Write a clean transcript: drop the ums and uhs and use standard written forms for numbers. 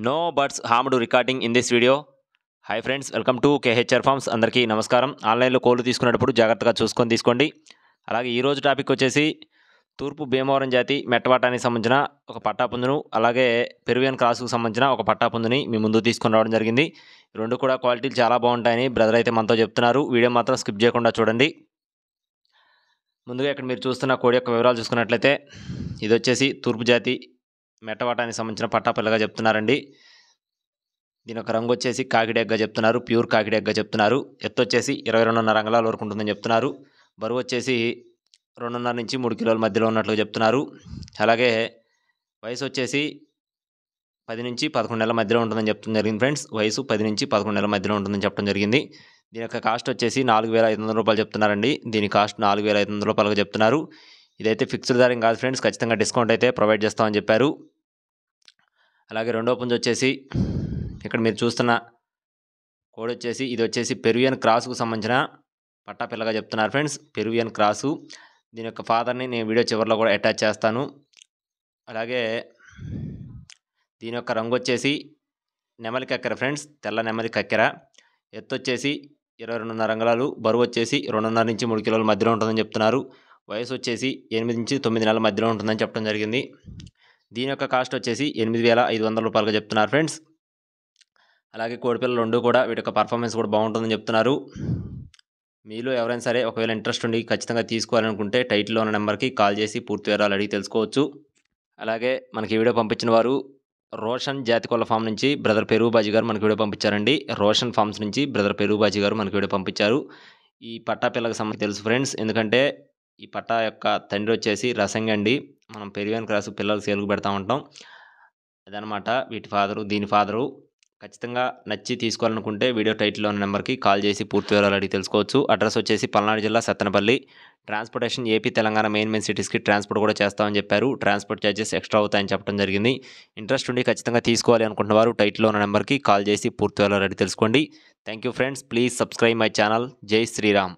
No buts harmed recording in this video. Hi friends, welcome to KHR forms. అందరికీ నమస్కారం. ఆన్లైన్లో కోళ్ళు తీసుకునేటప్పుడు జాగ్రత్తగా చూసుకొని తీసుకోండి. అలాగే ఈరోజు టాపిక్ వచ్చేసి తూర్పు భీమవరం జాతి మెట్టవాటానికి సంబంధించిన ఒక పట్టాపుంజును, అలాగే పెరువియన్ క్రాస్కు సంబంధించిన ఒక పట్టాపుంజుని మీ ముందు తీసుకొని రావడం జరిగింది. రెండు కూడా క్వాలిటీలు చాలా బాగుంటాయని బ్రదర్ అయితే మనతో చెప్తున్నారు. వీడియో మాత్రం స్కిప్ చేయకుండా చూడండి. ముందుగా ఇక్కడ మీరు చూస్తున్న కోడి యొక్క వివరాలు చూసుకున్నట్లయితే ఇది వచ్చేసి తూర్పు జాతి మెట్టవాటానికి సంబంధించిన పట్టాపిల్లగా చెప్తున్నారండి. దీని యొక్క రంగు వచ్చేసి కాకిడెగ్గా చెప్తున్నారు, ప్యూర్ కాకిడెగ్గా చెప్తున్నారు. ఎత్తు వచ్చేసి 22.5 అంగుళాల వరకు ఉంటుందని చెప్తున్నారు. బరువు వచ్చేసి 2.5 నుంచి 3 కిలోల మధ్యలో ఉన్నట్లు చెప్తున్నారు. అలాగే వయసు వచ్చేసి 10 నుంచి 11 నెలల మధ్యలో ఉంటుందని చెప్తుంది జరిగింది ఫ్రెండ్స్. వయసు 10 నుంచి 11 నెలల మధ్యలో ఉంటుందని చెప్పడం జరిగింది. దీని యొక్క కాస్ట్ వచ్చేసి 4,500 రూపాయలు చెప్తున్నారండి. దీని కాస్ట్ 4,500 రూపాయలుగా చెప్తున్నారు. ఇదైతే ఫిక్స్డ్ ధర కాదు ఫ్రెండ్స్, ఖచ్చితంగా డిస్కౌంట్ అయితే ప్రొవైడ్ చేస్తామని చెప్పారు. అలాగే రెండో పుంజు వచ్చేసి ఇక్కడ మీరు చూస్తున్న కోడ్ వచ్చేసి ఇది వచ్చేసి పెరువియన్ క్రాస్కు సంబంధించిన పట్టాపిల్లగా చెప్తున్నారు ఫ్రెండ్స్. Peruvian cross. దీని యొక్క ఫాదర్ని నేను వీడియో చివరిలో కూడా అటాచ్ చేస్తాను. అలాగే దీని యొక్క రంగు వచ్చేసి నెమలి కక్కెర ఫ్రెండ్స్, తెల్ల నెమలి కక్కెర. ఎత్తు వచ్చేసి 22.5 అంగుళాలు, బరువు వచ్చేసి 2.5 నుంచి 3 కిలోల మధ్యలో ఉంటుందని చెప్తున్నారు. వయసు వచ్చేసి 8 నుంచి 9 నెలల మధ్యలో ఉంటుందని చెప్పడం జరిగింది. దీని యొక్క కాస్ట్ వచ్చేసి 8,500 రూపాయలుగా చెప్తున్నారు ఫ్రెండ్స్. అలాగే కోడిపిల్లలు రెండు కూడా వీటి యొక్క పర్ఫార్మెన్స్ కూడా బాగుంటుందని చెప్తున్నారు. మీలో ఎవరైనా సరే ఒకవేళ ఇంట్రెస్ట్ ఉండి ఖచ్చితంగా తీసుకోవాలనుకుంటే టైటిల్లో ఉన్న నెంబర్కి కాల్ చేసి పూర్తి వివరాలు అడిగి తెలుసుకోవచ్చు. అలాగే మనకి వీడియో పంపించిన వారు రోషన్ జాతి కోళ్ళ ఫామ్ నుంచి బ్రదర్ పెరుగుబాజీ గారు మనకి వీడియో పంపించారండి. రోషన్ ఫార్మ్స్ నుంచి బ్రదర్ పెరుగుబాజీ గారు మనకి వీడియో పంపించారు. ఈ పట్టా పిల్లకి సంబంధించి తెలుసు ఫ్రెండ్స్, ఎందుకంటే ఈ పట్టా యొక్క తండ్రి వచ్చేసి రసంగి అండి. మనం పెరువియన్ క్రాస్ పిల్లలు సేల్కు పెడతా ఉంటాం, అదనమాట వీటి ఫాదరు. దీని ఫాదరు. ఖచ్చితంగా నచ్చి తీసుకోవాలనుకుంటే వీడియో టైటిల్లో ఉన్న నెంబర్కి కాల్ చేసి పూర్తి వివరాలు అడిగి తెలుసుకోవచ్చు. అడ్రస్ వచ్చేసి పల్నాడు జిల్లా Sattenapalli. Transportation AP Telangana main సిటీస్కి ట్రాన్స్పోర్ట్ కూడా చేస్తామని చెప్పారు. ట్రాన్స్పోర్ట్ ఛార్జెస్ ఎక్స్ట్రా అవుతాయని చెప్పడం జరిగింది. ఇంట్రెస్ట్ ఉండి ఖచ్చితంగా తీసుకోవాలి అనుకుంటున్న వారు టైటిల్లో ఉన్న నెంబర్కి కాల్ చేసి పూర్తి వివరాలు అడిగి తెలుసుకోండి. Thank you friends, please subscribe my channel. జై శ్రీరామ్.